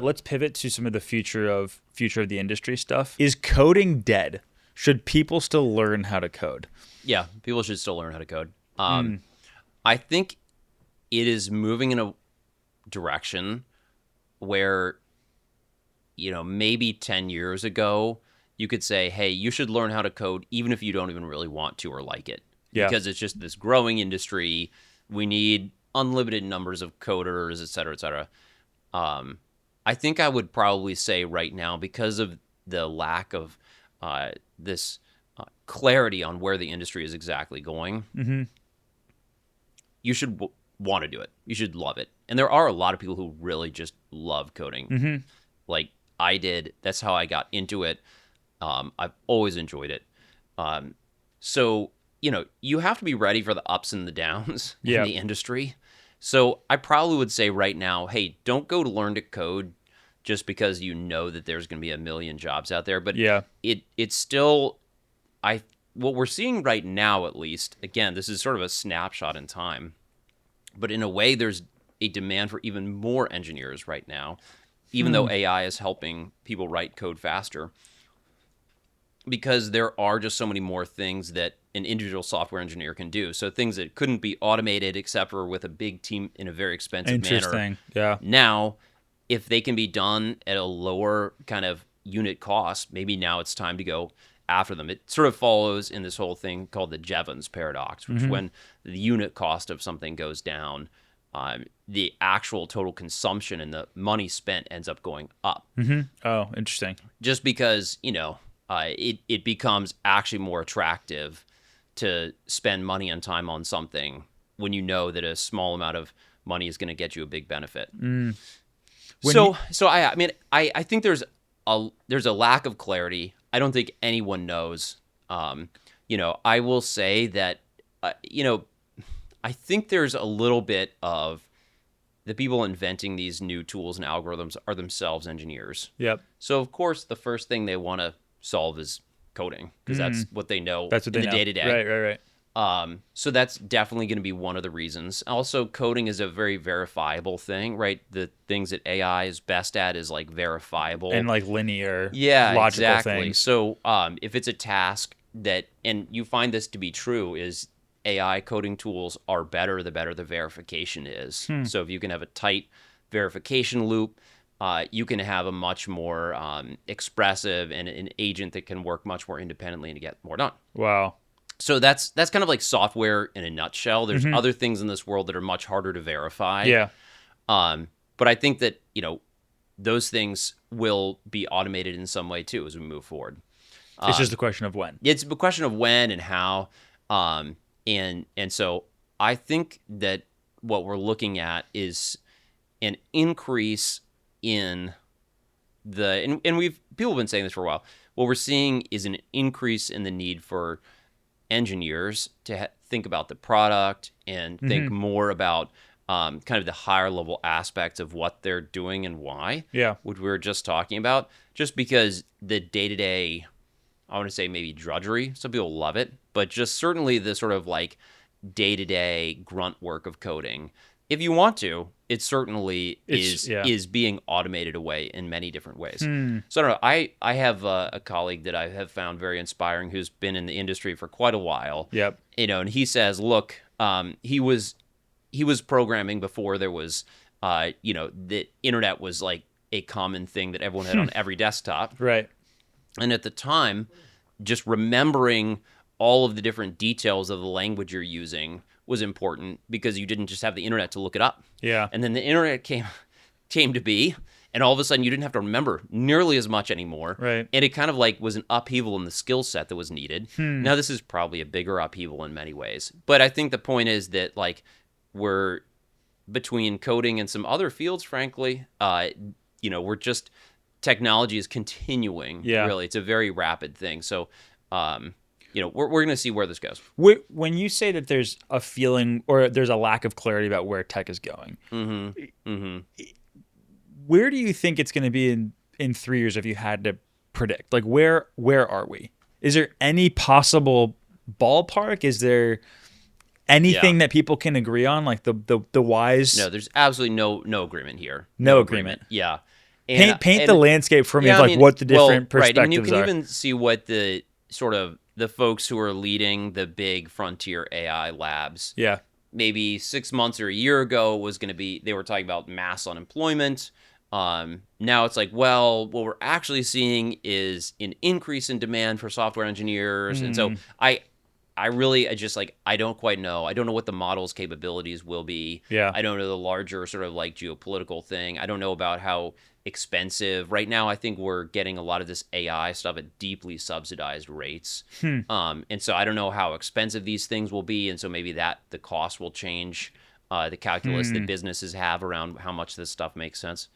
Let's pivot to some of the future of the industry stuff. Is coding dead? Should people still learn how to code? Yeah, people should still learn how to code. I think it is moving in a direction where, maybe 10 years ago, you could say, hey, you should learn how to code even if you don't even really want to or like it. Yeah. Because it's just this growing industry. We need unlimited numbers of coders, et cetera, et cetera. I think I would probably say right now, because of the lack of this clarity on where the industry is exactly going, you should want to do it. You should love it. And there are a lot of people who really just love coding. Like I did. That's how I got into it. I've always enjoyed it. So, you have to be ready for the ups and the downs in the industry. So I probably would say right now, hey, don't go to learn to code just because you know that there's going to be a million jobs out there. But it's still, what we're seeing right now, at least, again, this is sort of a snapshot in time, but in a way, there's a demand for even more engineers right now, even though AI is helping people write code faster, because there are just so many more things that an individual software engineer can do. So things that couldn't be automated except for with a big team in a very expensive manner. Yeah. Now, if they can be done at a lower kind of unit cost, maybe now it's time to go after them. It sort of follows in this whole thing called the Jevons paradox, which when the unit cost of something goes down, the actual total consumption and the money spent ends up going up. Oh, interesting. Just because, it becomes actually more attractive to spend money and time on something when you know that a small amount of money is going to get you a big benefit. I think there's a lack of clarity. I don't think anyone knows. I will say that, I think there's a little bit of the people inventing these new tools and algorithms are themselves engineers. Yep. So, of course, the first thing they want to solve is coding, because that's what they know That's what they in the know. day-to-day. Right. So that's definitely going to be one of the reasons. Also, coding is a very verifiable thing, right? The things that AI is best at is like verifiable. And like linear, Yeah, logical exactly. things. So if it's a task that, and you find this to be true, is AI coding tools are better the better the verification is. So if you can have a tight verification loop, you can have a much more expressive and an agent that can work much more independently and get more done. Wow. So that's kind of like software in a nutshell. There's other things in this world that are much harder to verify. Yeah. But I think that, those things will be automated in some way too as we move forward. It's just a question of when. It's a question of when and how. And so I think that what we're looking at is an increase in and people have been saying this for a while. What we're seeing is an increase in the need for engineers to think about the product and think more about kind of the higher level aspects of what they're doing and why. Yeah. Which we were just talking about. Just because the day-to-day, I want to say maybe drudgery, some people love it, but just certainly the sort of like day-to-day grunt work of coding, if you want to, it certainly is being automated away in many different ways. So I don't know. I have a colleague that I have found very inspiring who's been in the industry for quite a while. Yep. And he says, look, he was programming before there was, the internet was like a common thing that everyone had on every desktop. Right. And at the time, just remembering all of the different details of the language you're using was important, because you didn't just have the internet to look it up. Yeah. And then the internet came to be, and all of a sudden you didn't have to remember nearly as much anymore. Right. And it kind of like was an upheaval in the skill set that was needed. Now this is probably a bigger upheaval in many ways. But I think the point is that like we're between coding and some other fields, frankly, we're just, technology is continuing. Yeah. Really. It's a very rapid thing. So, we're going to see where this goes. When you say that there's a feeling or there's a lack of clarity about where tech is going, where do you think it's going to be in 3 years if you had to predict? Like where are we? Is there any possible ballpark? Is there anything that people can agree on? Like the wise? No, there's absolutely no agreement here. No agreement. Yeah. Paint the landscape for me of I like mean, what the different right. I mean, you perspectives can are. even see what the sort of the folks who are leading the big frontier AI labs Yeah. maybe 6 months or a year ago was going to be, they were talking about mass unemployment. Now it's like, well, what we're actually seeing is an increase in demand for software engineers. And so I just like, I don't quite know. I don't know what the model's capabilities will be. Yeah. I don't know the larger sort of like geopolitical thing. I don't know about how expensive. Right now, I think we're getting a lot of this AI stuff at deeply subsidized rates. And so I don't know how expensive these things will be. And so maybe that the cost will change the calculus that businesses have around how much this stuff makes sense.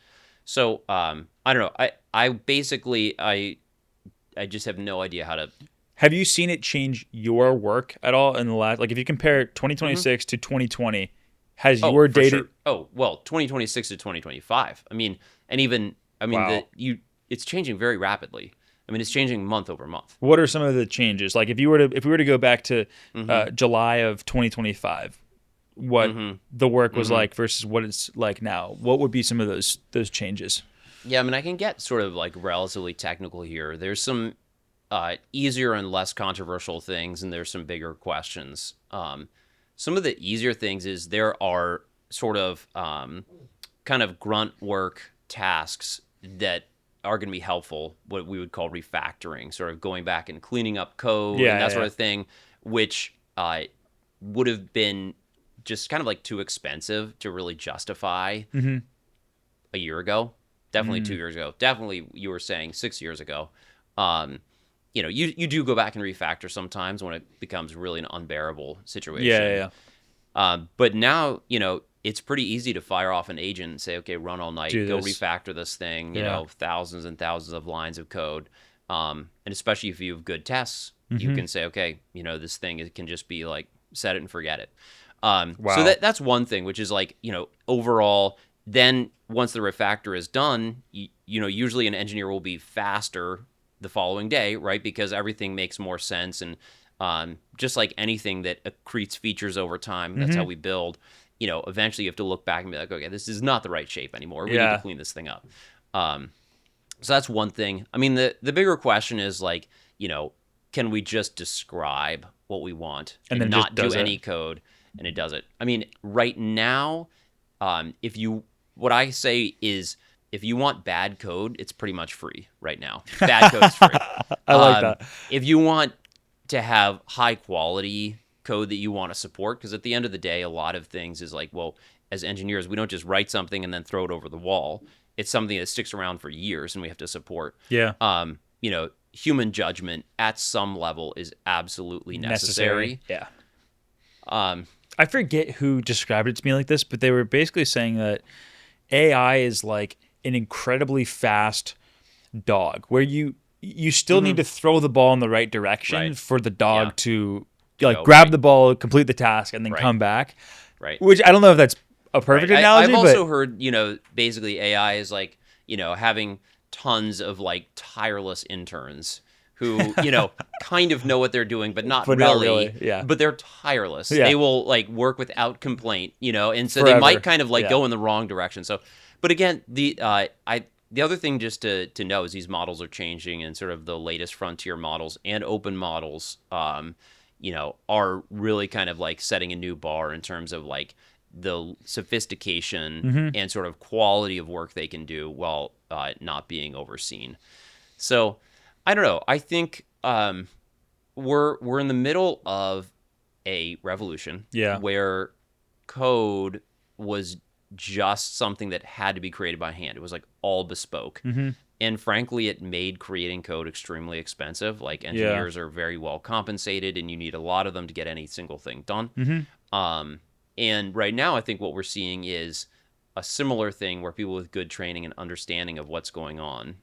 So I don't know. I basically, I just have no idea how to. Have you seen it change your work at all in the last, like if you compare 2026 to 2020, has Oh, your for data? sure. Oh, well, 2026 to 2025. I mean, and even, I mean, Wow. it's changing very rapidly. I mean, it's changing month over month. What are some of the changes? Like if we were to go back to July of 2025, what the work was like versus what it's like now, what would be some of those changes? Yeah, I mean, I can get sort of like relatively technical here. There's some easier and less controversial things, and there's some bigger questions. Some of the easier things is there are sort of kind of grunt work tasks that are going to be helpful, what we would call refactoring, sort of going back and cleaning up code and that sort of thing, which would have been just kind of like too expensive to really justify a year ago. Definitely 2 years ago. Definitely, you were saying 6 years ago. You do go back and refactor sometimes when it becomes really an unbearable situation. But now, it's pretty easy to fire off an agent and say, okay, run all night, go refactor this thing, thousands and thousands of lines of code. And especially if you have good tests, you can say, okay, this thing, it can just be like, set it and forget it. So that's one thing, which is like, overall, then once the refactor is done, usually an engineer will be faster the following day, right? Because everything makes more sense. And just like anything that accretes features over time, that's how we build. Eventually you have to look back and be like, okay, this is not the right shape anymore. We need to clean this thing up. So that's one thing. I mean, the bigger question is like, can we just describe what we want and then not do just any code, and it does it? I mean, right now, what I say is, if you want bad code, it's pretty much free right now. Bad code is free. I like that. If you want to have high quality code that you want to support, because at the end of the day, a lot of things is like, well, as engineers, we don't just write something and then throw it over the wall. It's something that sticks around for years and we have to support. Yeah. Human judgment at some level is absolutely necessary. Yeah. I forget who described it to me like this, but they were basically saying that AI is like an incredibly fast dog, where you still need to throw the ball in the right direction for the dog to grab the ball, complete the task, and then come back. Right. Which I don't know if that's a perfect analogy. I've also heard, basically AI is like, having tons of like tireless interns who, kind of know what they're doing, but not really. Yeah. But they're tireless. Yeah. They will like work without complaint, and so Forever. they might kind of like go in the wrong direction. So, but again, the other thing just to know is these models are changing, and sort of the latest frontier models and open models, are really kind of like setting a new bar in terms of like the sophistication and sort of quality of work they can do while not being overseen. So I don't know. I think we're in the middle of a revolution where code was just something that had to be created by hand. It was like all bespoke. And frankly, it made creating code extremely expensive. Like engineers are very well compensated, and you need a lot of them to get any single thing done. And right now, I think what we're seeing is a similar thing where people with good training and understanding of what's going on,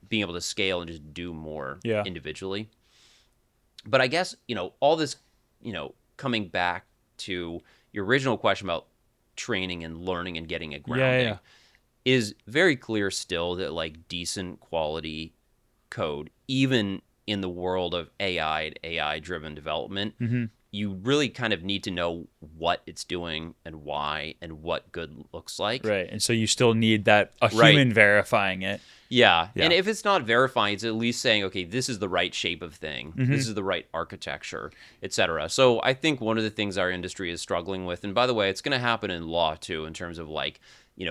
being able to scale and just do more individually. But I guess, all this, coming back to your original question about training and learning and getting a grounding, is very clear still that like decent quality code, even in the world of AI and AI driven development, you really kind of need to know what it's doing and why and what good looks like. Right. And so you still need a Right. human verifying it. Yeah. Yeah. And if it's not verifying, it's at least saying, okay, this is the right shape of thing. Mm-hmm. This is the right architecture, etc. So I think one of the things our industry is struggling with, and by the way, it's going to happen in law too, in terms of like,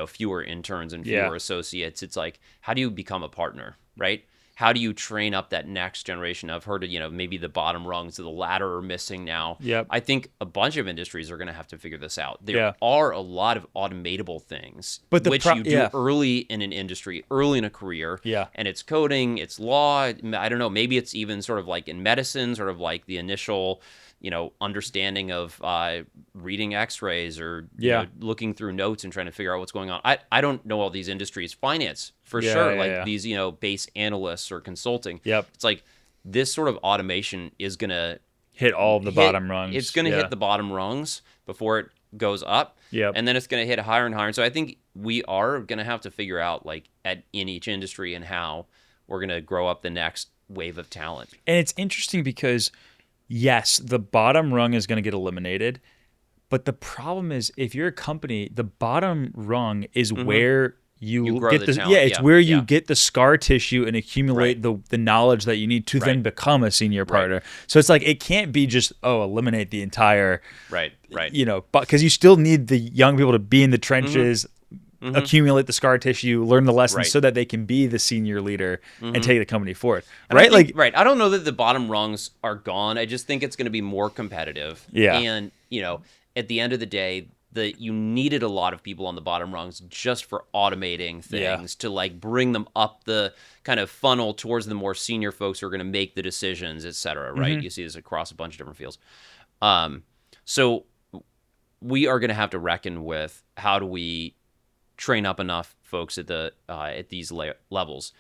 fewer interns and fewer associates. It's like, how do you become a partner, right? How do you train up that next generation? I've heard of, maybe the bottom rungs of the ladder are missing now. Yep. I think a bunch of industries are going to have to figure this out. There Yeah. are a lot of automatable things, But which you do early in an industry, early in a career. Yeah. And it's coding, it's law. I don't know. Maybe it's even sort of like in medicine, sort of like the initial, understanding of reading X-rays or looking through notes and trying to figure out what's going on. I don't know all these industries. Finance, for sure. These, base analysts or consulting. Yep. It's like this sort of automation is going to hit all of the bottom rungs. It's going to hit the bottom rungs before it goes up. Yep. And then it's going to hit higher and higher. And so I think we are going to have to figure out like in each industry and how we're going to grow up the next wave of talent. And it's interesting because yes, the bottom rung is going to get eliminated, but the problem is if you're a company, the bottom rung is where you get the talent. it's where you get the scar tissue and accumulate the knowledge that you need to then become a senior partner. So it's like it can't be just eliminate the entire right. but because you still need the young people to be in the trenches, accumulate the scar tissue, learn the lessons so that they can be the senior leader and take the company forward. Right? I don't know that the bottom rungs are gone. I just think it's going to be more competitive. Yeah. And, at the end of the day, you needed a lot of people on the bottom rungs just for automating things to like bring them up the kind of funnel towards the more senior folks who are going to make the decisions, et cetera. Right. You see this across a bunch of different fields. So we are going to have to reckon with how do we train up enough folks at these levels.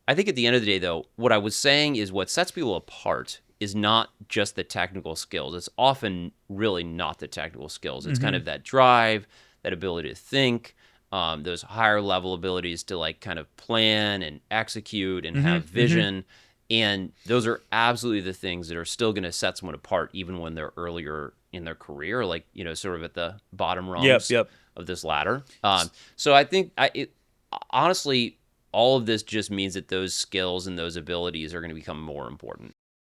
I think at the end of the day, though, what I was saying is what sets people apart is not just the technical skills. It's often really not the technical skills. It's kind of that drive, that ability to think, those higher level abilities to like kind of plan and execute and have vision. And those are absolutely the things that are still going to set someone apart, even when they're earlier in their career, like, sort of at the bottom rungs of this ladder. So I think honestly, all of this just means that those skills and those abilities are going to become more important.